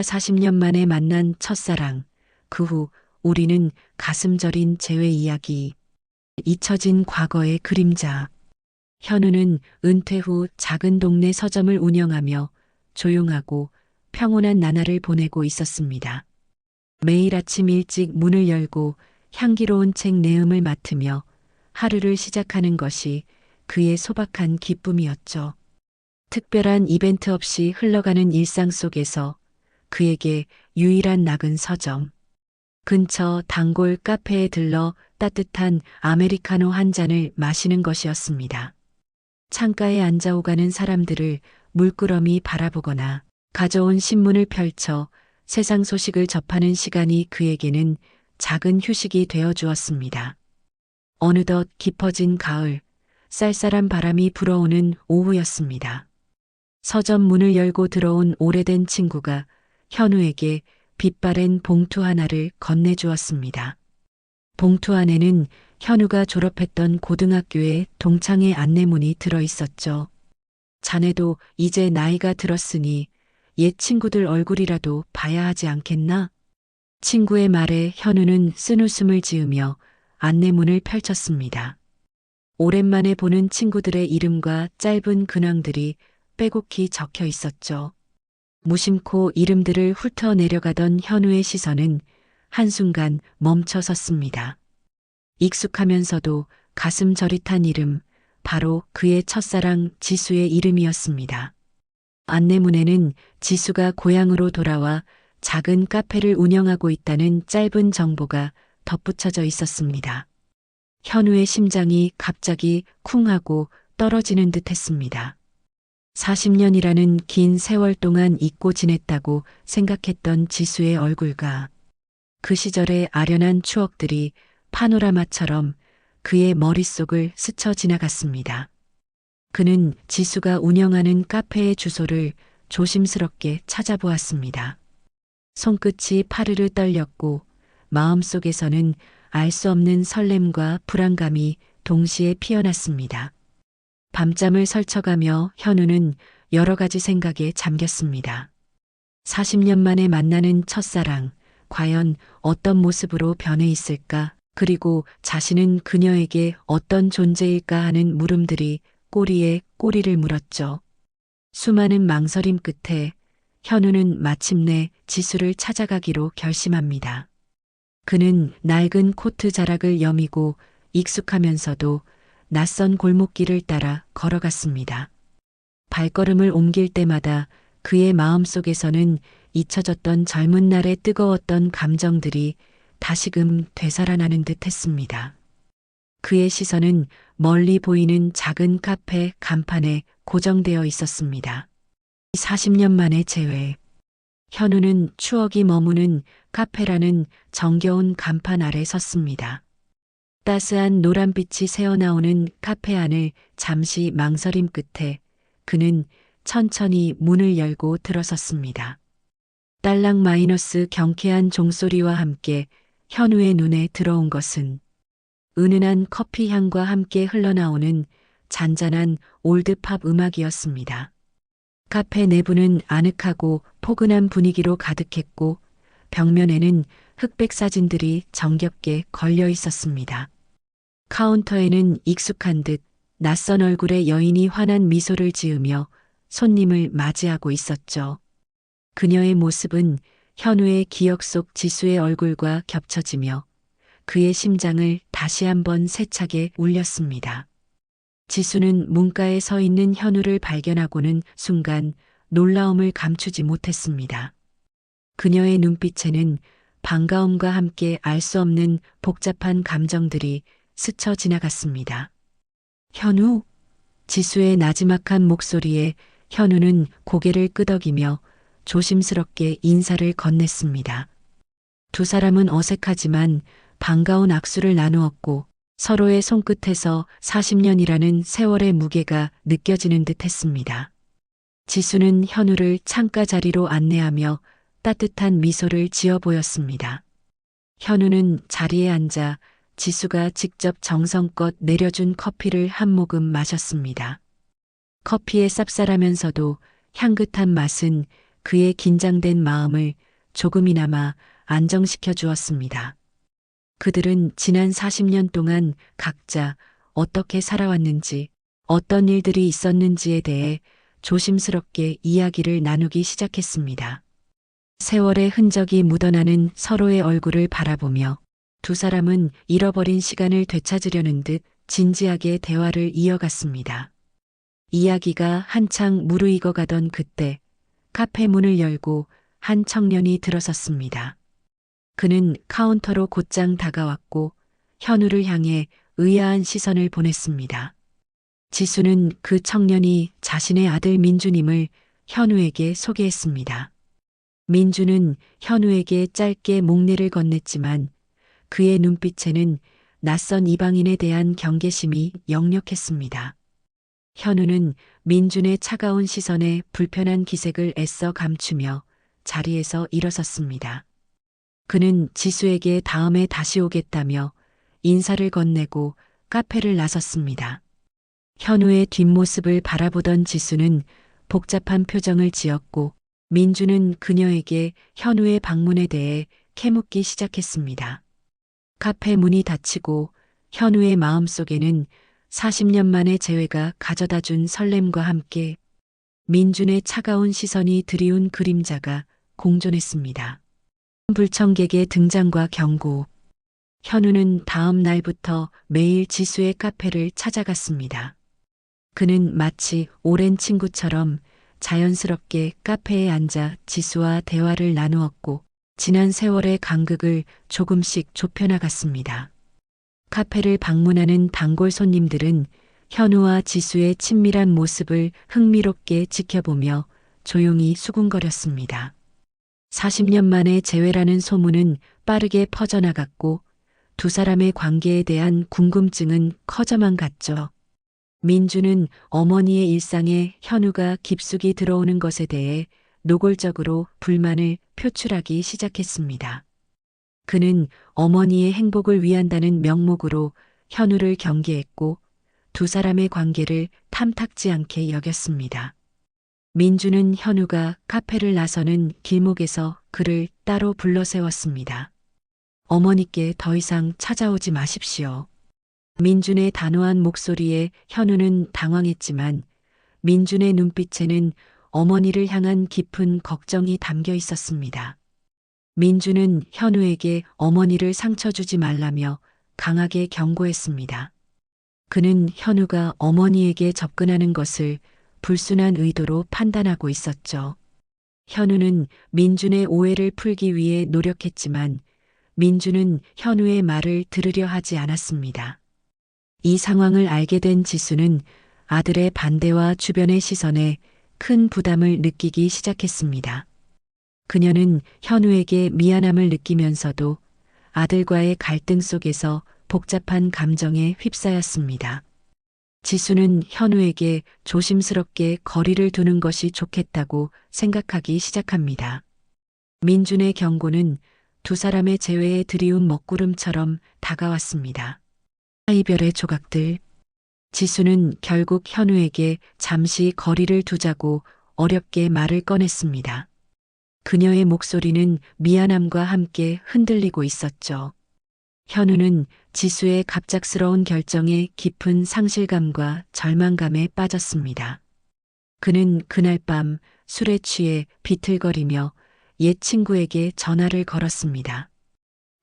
40년 만에 만난 첫사랑, 그 후 우리는 가슴 저린 재회 이야기, 잊혀진 과거의 그림자. 현우는 은퇴 후 작은 동네 서점을 운영하며 조용하고 평온한 나날을 보내고 있었습니다. 매일 아침 일찍 문을 열고 향기로운 책 내음을 맡으며 하루를 시작하는 것이 그의 소박한 기쁨이었죠. 특별한 이벤트 없이 흘러가는 일상 속에서 그에게 유일한 낙은 서점. 근처 단골 카페에 들러 따뜻한 아메리카노 한 잔을 마시는 것이었습니다. 창가에 앉아 오가는 사람들을 물끄러미 바라보거나 가져온 신문을 펼쳐 세상 소식을 접하는 시간이 그에게는 작은 휴식이 되어 주었습니다. 어느덧 깊어진 가을, 쌀쌀한 바람이 불어오는 오후였습니다. 서점 문을 열고 들어온 오래된 친구가 현우에게 빛바랜 봉투 하나를 건네주었습니다. 봉투 안에는 현우가 졸업했던 고등학교의 동창회 안내문이 들어 있었죠. 자네도 이제 나이가 들었으니 옛 친구들 얼굴이라도 봐야 하지 않겠나? 친구의 말에 현우는 쓴웃음을 지으며 안내문을 펼쳤습니다. 오랜만에 보는 친구들의 이름과 짧은 근황들이 빼곡히 적혀 있었죠. 무심코 이름들을 훑어 내려가던 현우의 시선은 한순간 멈춰 섰습니다. 익숙하면서도 가슴 저릿한 이름, 바로 그의 첫사랑 지수의 이름이었습니다. 안내문에는 지수가 고향으로 돌아와 작은 카페를 운영하고 있다는 짧은 정보가 덧붙여져 있었습니다. 현우의 심장이 갑자기 쿵 하고 떨어지는 듯 했습니다. 40년이라는 긴 세월 동안 잊고 지냈다고 생각했던 지수의 얼굴과 그 시절의 아련한 추억들이 파노라마처럼 그의 머릿속을 스쳐 지나갔습니다. 그는 지수가 운영하는 카페의 주소를 조심스럽게 찾아보았습니다. 손끝이 파르르 떨렸고 마음속에서는 알 수 없는 설렘과 불안감이 동시에 피어났습니다. 밤잠을 설쳐가며 현우는 여러 가지 생각에 잠겼습니다. 40년 만에 만나는 첫사랑, 과연 어떤 모습으로 변해 있을까? 그리고 자신은 그녀에게 어떤 존재일까 하는 물음들이 꼬리에 꼬리를 물었죠. 수많은 망설임 끝에 현우는 마침내 지수를 찾아가기로 결심합니다. 그는 낡은 코트 자락을 여미고 익숙하면서도 낯선 골목길을 따라 걸어갔습니다. 발걸음을 옮길 때마다 그의 마음속에서는 잊혀졌던 젊은 날의 뜨거웠던 감정들이 다시금 되살아나는 듯 했습니다. 그의 시선은 멀리 보이는 작은 카페 간판에 고정되어 있었습니다. 40년 만의 재회. 현우는 추억이 머무는 카페라는 정겨운 간판 아래 섰습니다. 따스한 노란빛이 새어나오는 카페 안을 잠시 망설임 끝에 그는 천천히 문을 열고 들어섰습니다. 딸랑 마이너스 경쾌한 종소리와 함께 현우의 눈에 들어온 것은 은은한 커피 향과 함께 흘러나오는 잔잔한 올드팝 음악이었습니다. 카페 내부는 아늑하고 포근한 분위기로 가득했고 벽면에는 흑백 사진들이 정겹게 걸려 있었습니다. 카운터에는 익숙한 듯 낯선 얼굴의 여인이 환한 미소를 지으며 손님을 맞이하고 있었죠. 그녀의 모습은 현우의 기억 속 지수의 얼굴과 겹쳐지며 그의 심장을 다시 한번 세차게 울렸습니다. 지수는 문가에 서 있는 현우를 발견하고는 순간 놀라움을 감추지 못했습니다. 그녀의 눈빛에는 반가움과 함께 알 수 없는 복잡한 감정들이 스쳐 지나갔습니다. 현우? 지수의 나지막한 목소리에 현우는 고개를 끄덕이며 조심스럽게 인사를 건넸습니다. 두 사람은 어색하지만 반가운 악수를 나누었고 서로의 손끝에서 40년이라는 세월의 무게가 느껴지는 듯 했습니다. 지수는 현우를 창가 자리로 안내하며 따뜻한 미소를 지어 보였습니다. 현우는 자리에 앉아 지수가 직접 정성껏 내려준 커피를 한 모금 마셨습니다. 커피의 쌉쌀하면서도 향긋한 맛은 그의 긴장된 마음을 조금이나마 안정시켜 주었습니다. 그들은 지난 40년 동안 각자 어떻게 살아왔는지, 어떤 일들이 있었는지에 대해 조심스럽게 이야기를 나누기 시작했습니다. 세월의 흔적이 묻어나는 서로의 얼굴을 바라보며 두 사람은 잃어버린 시간을 되찾으려는 듯 진지하게 대화를 이어갔습니다. 이야기가 한창 무르익어 가던 그때 카페 문을 열고 한 청년이 들어섰습니다. 그는 카운터로 곧장 다가왔고 현우를 향해 의아한 시선을 보냈습니다. 지수는 그 청년이 자신의 아들 민주님을 현우에게 소개했습니다. 민주는 현우에게 짧게 목례를 건넸지만 그의 눈빛에는 낯선 이방인에 대한 경계심이 역력했습니다. 현우는 민준의 차가운 시선에 불편한 기색을 애써 감추며 자리에서 일어섰습니다. 그는 지수에게 다음에 다시 오겠다며 인사를 건네고 카페를 나섰습니다. 현우의 뒷모습을 바라보던 지수는 복잡한 표정을 지었고 민주는 그녀에게 현우의 방문에 대해 캐묻기 시작했습니다. 카페 문이 닫히고 현우의 마음속에는 40년 만의 재회가 가져다준 설렘과 함께 민준의 차가운 시선이 드리운 그림자가 공존했습니다. 불청객의 등장과 경고. 현우는 다음 날부터 매일 지수의 카페를 찾아갔습니다. 그는 마치 오랜 친구처럼 자연스럽게 카페에 앉아 지수와 대화를 나누었고 지난 세월의 간극을 조금씩 좁혀나갔습니다. 카페를 방문하는 단골 손님들은 현우와 지수의 친밀한 모습을 흥미롭게 지켜보며 조용히 수군거렸습니다. 40년 만의 재회라는 소문은 빠르게 퍼져나갔고 두 사람의 관계에 대한 궁금증은 커져만 갔죠. 민주는 어머니의 일상에 현우가 깊숙이 들어오는 것에 대해 노골적으로 불만을 표출하기 시작했습니다. 그는 어머니의 행복을 위한다는 명목으로 현우를 경계했고 두 사람의 관계를 탐탁지 않게 여겼습니다. 민주는 현우가 카페를 나서는 길목에서 그를 따로 불러 세웠습니다. 어머니께 더 이상 찾아오지 마십시오. 민준의 단호한 목소리에 현우는 당황했지만 민준의 눈빛에는 어머니를 향한 깊은 걱정이 담겨 있었습니다. 민준은 현우에게 어머니를 상처 주지 말라며 강하게 경고했습니다. 그는 현우가 어머니에게 접근하는 것을 불순한 의도로 판단하고 있었죠. 현우는 민준의 오해를 풀기 위해 노력했지만 민준은 현우의 말을 들으려 하지 않았습니다. 이 상황을 알게 된 지수는 아들의 반대와 주변의 시선에 큰 부담을 느끼기 시작했습니다. 그녀는 현우에게 미안함을 느끼면서도 아들과의 갈등 속에서 복잡한 감정에 휩싸였습니다. 지수는 현우에게 조심스럽게 거리를 두는 것이 좋겠다고 생각하기 시작합니다. 민준의 경고는 두 사람의 재회에 드리운 먹구름처럼 다가왔습니다. 이별의 조각들. 지수는 결국 현우에게 잠시 거리를 두자고 어렵게 말을 꺼냈습니다. 그녀의 목소리는 미안함과 함께 흔들리고 있었죠. 현우는 지수의 갑작스러운 결정에 깊은 상실감과 절망감에 빠졌습니다. 그는 그날 밤 술에 취해 비틀거리며 옛 친구에게 전화를 걸었습니다.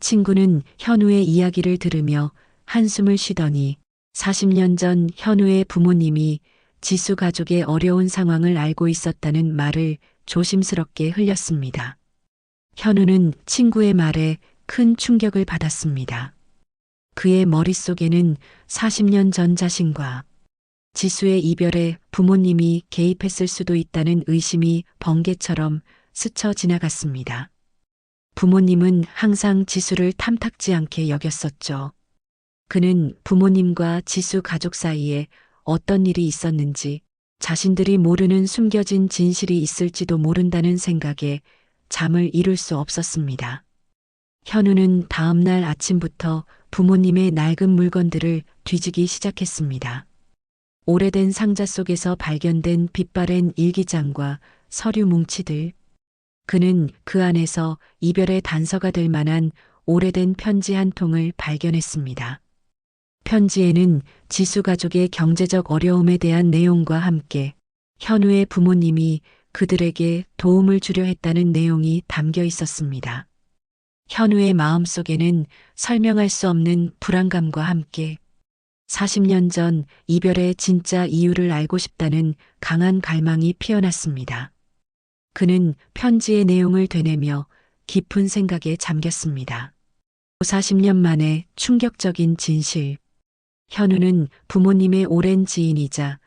친구는 현우의 이야기를 들으며 한숨을 쉬더니 40년 전 현우의 부모님이 지수 가족의 어려운 상황을 알고 있었다는 말을 조심스럽게 흘렸습니다. 현우는 친구의 말에 큰 충격을 받았습니다. 그의 머릿속에는 40년 전 자신과 지수의 이별에 부모님이 개입했을 수도 있다는 의심이 번개처럼 스쳐 지나갔습니다. 부모님은 항상 지수를 탐탁지 않게 여겼었죠. 그는 부모님과 지수 가족 사이에 어떤 일이 있었는지, 자신들이 모르는 숨겨진 진실이 있을지도 모른다는 생각에 잠을 이룰 수 없었습니다. 현우는 다음 날 아침부터 부모님의 낡은 물건들을 뒤지기 시작했습니다. 오래된 상자 속에서 발견된 빛바랜 일기장과 서류 뭉치들, 그는 그 안에서 이별의 단서가 될 만한 오래된 편지 한 통을 발견했습니다. 편지에는 지수 가족의 경제적 어려움에 대한 내용과 함께 현우의 부모님이 그들에게 도움을 주려 했다는 내용이 담겨 있었습니다. 현우의 마음속에는 설명할 수 없는 불안감과 함께 40년 전 이별의 진짜 이유를 알고 싶다는 강한 갈망이 피어났습니다. 그는 편지의 내용을 되뇌며 깊은 생각에 잠겼습니다. 40년 만에 충격적인 진실. 현우는 부모님의 오랜 지인이자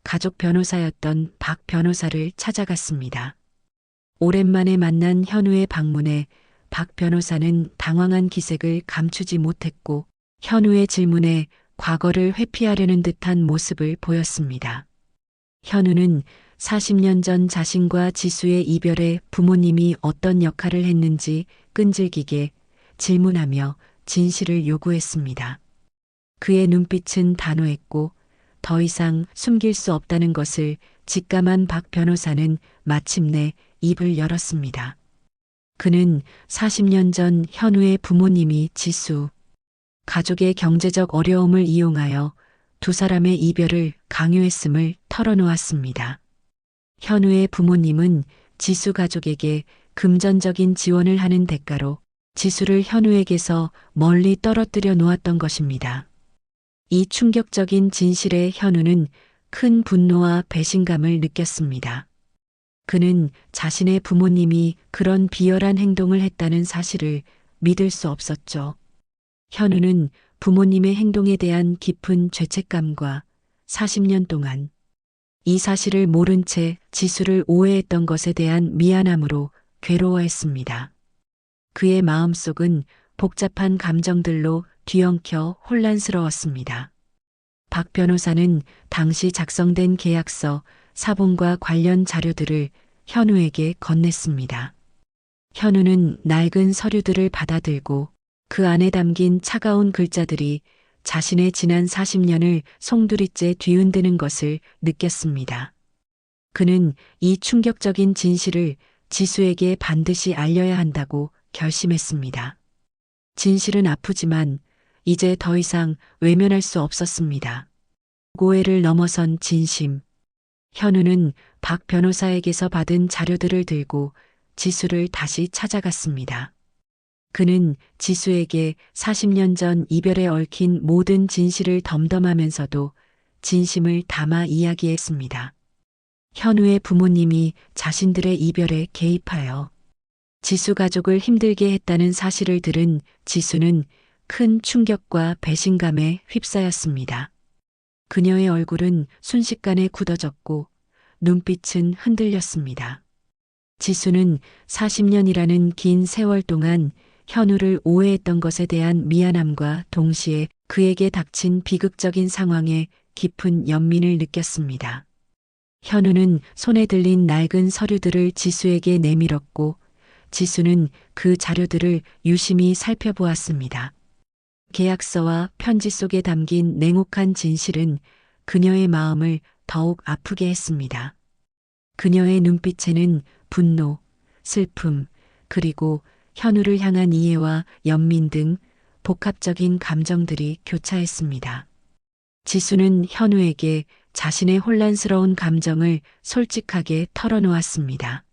가족 변호사였던 박 변호사를 찾아갔습니다. 오랜만에 만난 현우의 방문에 박 변호사는 당황한 기색을 감추지 못했고 현우의 질문에 과거를 회피하려는 듯한 모습을 보였습니다. 현우는 40년 전 자신과 지수의 이별에 부모님이 어떤 역할을 했는지 끈질기게 질문하며 진실을 요구했습니다. 그의 눈빛은 단호했고 더 이상 숨길 수 없다는 것을 직감한 박 변호사는 마침내 입을 열었습니다. 그는 40년 전 현우의 부모님이 지수, 가족의 경제적 어려움을 이용하여 두 사람의 이별을 강요했음을 털어놓았습니다. 현우의 부모님은 지수 가족에게 금전적인 지원을 하는 대가로 지수를 현우에게서 멀리 떨어뜨려 놓았던 것입니다. 이 충격적인 진실에 현우는 큰 분노와 배신감을 느꼈습니다. 그는 자신의 부모님이 그런 비열한 행동을 했다는 사실을 믿을 수 없었죠. 현우는 부모님의 행동에 대한 깊은 죄책감과 40년 동안 이 사실을 모른 채 지수를 오해했던 것에 대한 미안함으로 괴로워했습니다. 그의 마음속은 복잡한 감정들로 뒤엉켜 혼란스러웠습니다. 박 변호사는 당시 작성된 계약서, 사본과 관련 자료들을 현우에게 건넸습니다. 현우는 낡은 서류들을 받아들고 그 안에 담긴 차가운 글자들이 자신의 지난 40년을 송두리째 뒤흔드는 것을 느꼈습니다. 그는 이 충격적인 진실을 지수에게 반드시 알려야 한다고 결심했습니다. 진실은 아프지만 이제 더 이상 외면할 수 없었습니다. 오해를 넘어선 진심. 현우는 박 변호사에게서 받은 자료들을 들고 지수를 다시 찾아갔습니다. 그는 지수에게 40년 전 이별에 얽힌 모든 진실을 덤덤하면서도 진심을 담아 이야기했습니다. 현우의 부모님이 자신들의 이별에 개입하여 지수 가족을 힘들게 했다는 사실을 들은 지수는 큰 충격과 배신감에 휩싸였습니다. 그녀의 얼굴은 순식간에 굳어졌고 눈빛은 흔들렸습니다. 지수는 40년이라는 긴 세월 동안 현우를 오해했던 것에 대한 미안함과 동시에 그에게 닥친 비극적인 상황에 깊은 연민을 느꼈습니다. 현우는 손에 들린 낡은 서류들을 지수에게 내밀었고 지수는 그 자료들을 유심히 살펴보았습니다. 계약서와 편지 속에 담긴 냉혹한 진실은 그녀의 마음을 더욱 아프게 했습니다. 그녀의 눈빛에는 분노, 슬픔, 그리고 현우를 향한 이해와 연민 등 복합적인 감정들이 교차했습니다. 지수는 현우에게 자신의 혼란스러운 감정을 솔직하게 털어놓았습니다.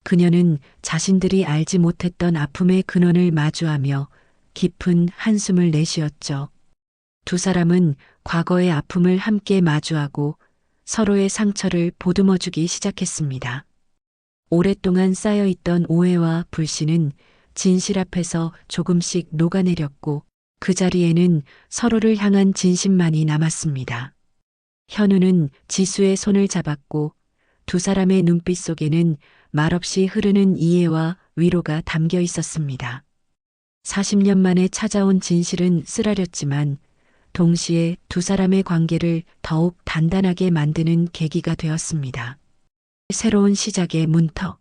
그녀는 자신들이 알지 못했던 아픔의 근원을 마주하며 깊은 한숨을 내쉬었죠. 두 사람은 과거의 아픔을 함께 마주하고 서로의 상처를 보듬어주기 시작했습니다. 오랫동안 쌓여있던 오해와 불신은 진실 앞에서 조금씩 녹아내렸고 그 자리에는 서로를 향한 진심만이 남았습니다. 현우는 지수의 손을 잡았고 두 사람의 눈빛 속에는 말없이 흐르는 이해와 위로가 담겨 있었습니다. 40년 만에 찾아온 진실은 쓰라렸지만 동시에 두 사람의 관계를 더욱 단단하게 만드는 계기가 되었습니다. 새로운 시작의 문턱.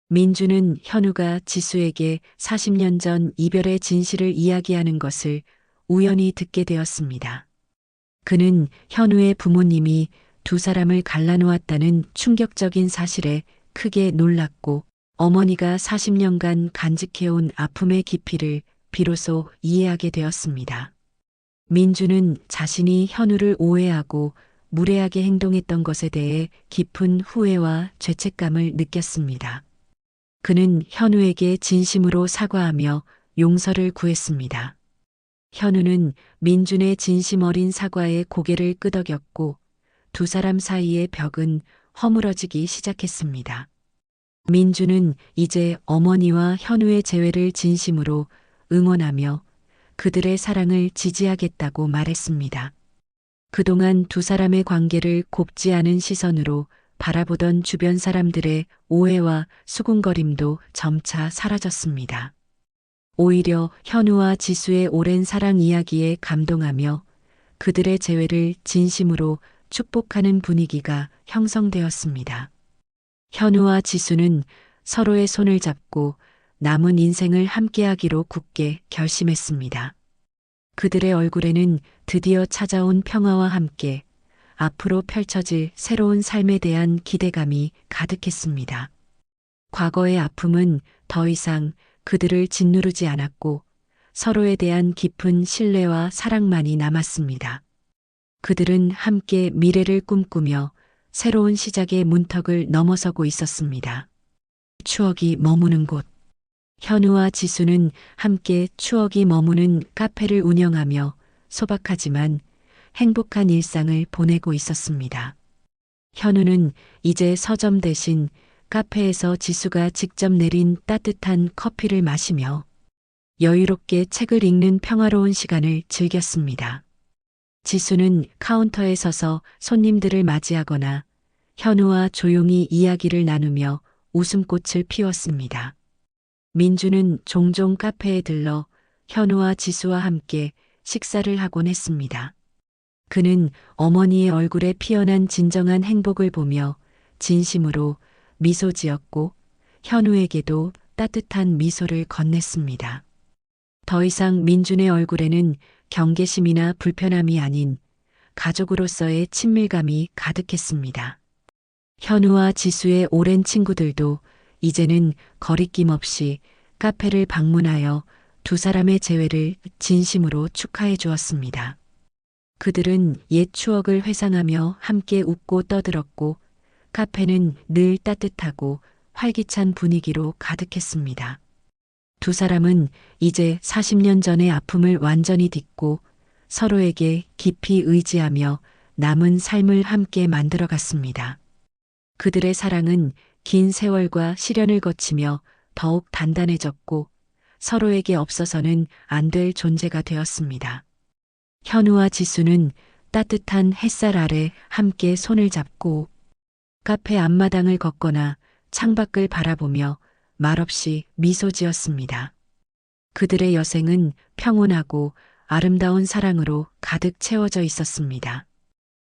민주는 현우가 지수에게 40년 전 이별의 진실을 이야기하는 것을 우연히 듣게 되었습니다. 그는 현우의 부모님이 두 사람을 갈라놓았다는 충격적인 사실에 크게 놀랐고 어머니가 40년간 간직해온 아픔의 깊이를 비로소 이해하게 되었습니다. 민주는 자신이 현우를 오해하고 무례하게 행동했던 것에 대해 깊은 후회와 죄책감을 느꼈습니다. 그는 현우에게 진심으로 사과하며 용서를 구했습니다. 현우는 민준의 진심 어린 사과에 고개를 끄덕였고 두 사람 사이의 벽은 허물어지기 시작했습니다. 민준은 이제 어머니와 현우의 재회를 진심으로 응원하며 그들의 사랑을 지지하겠다고 말했습니다. 그동안 두 사람의 관계를 곱지 않은 시선으로 바라보던 주변 사람들의 오해와 수군거림도 점차 사라졌습니다. 오히려 현우와 지수의 오랜 사랑 이야기에 감동하며 그들의 재회를 진심으로 축복하는 분위기가 형성되었습니다. 현우와 지수는 서로의 손을 잡고 남은 인생을 함께하기로 굳게 결심했습니다. 그들의 얼굴에는 드디어 찾아온 평화와 함께 앞으로 펼쳐질 새로운 삶에 대한 기대감이 가득했습니다. 과거의 아픔은 더 이상 그들을 짓누르지 않았고 서로에 대한 깊은 신뢰와 사랑만이 남았습니다. 그들은 함께 미래를 꿈꾸며 새로운 시작의 문턱을 넘어서고 있었습니다. 추억이 머무는 곳. 현우와 지수는 함께 추억이 머무는 카페를 운영하며 소박하지만 행복한 일상을 보내고 있었습니다. 현우는 이제 서점 대신 카페에서 지수가 직접 내린 따뜻한 커피를 마시며 여유롭게 책을 읽는 평화로운 시간을 즐겼습니다. 지수는 카운터에 서서 손님들을 맞이하거나 현우와 조용히 이야기를 나누며 웃음꽃을 피웠습니다. 민주는 종종 카페에 들러 현우와 지수와 함께 식사를 하곤 했습니다. 그는 어머니의 얼굴에 피어난 진정한 행복을 보며 진심으로 미소 지었고 현우에게도 따뜻한 미소를 건넸습니다. 더 이상 민준의 얼굴에는 경계심이나 불편함이 아닌 가족으로서의 친밀감이 가득했습니다. 현우와 지수의 오랜 친구들도 이제는 거리낌 없이 카페를 방문하여 두 사람의 재회를 진심으로 축하해 주었습니다. 그들은 옛 추억을 회상하며 함께 웃고 떠들었고 카페는 늘 따뜻하고 활기찬 분위기로 가득했습니다. 두 사람은 이제 40년 전의 아픔을 완전히 딛고 서로에게 깊이 의지하며 남은 삶을 함께 만들어갔습니다. 그들의 사랑은 긴 세월과 시련을 거치며 더욱 단단해졌고 서로에게 없어서는 안 될 존재가 되었습니다. 현우와 지수는 따뜻한 햇살 아래 함께 손을 잡고 카페 앞마당을 걷거나 창밖을 바라보며 말없이 미소 지었습니다. 그들의 여생은 평온하고 아름다운 사랑으로 가득 채워져 있었습니다.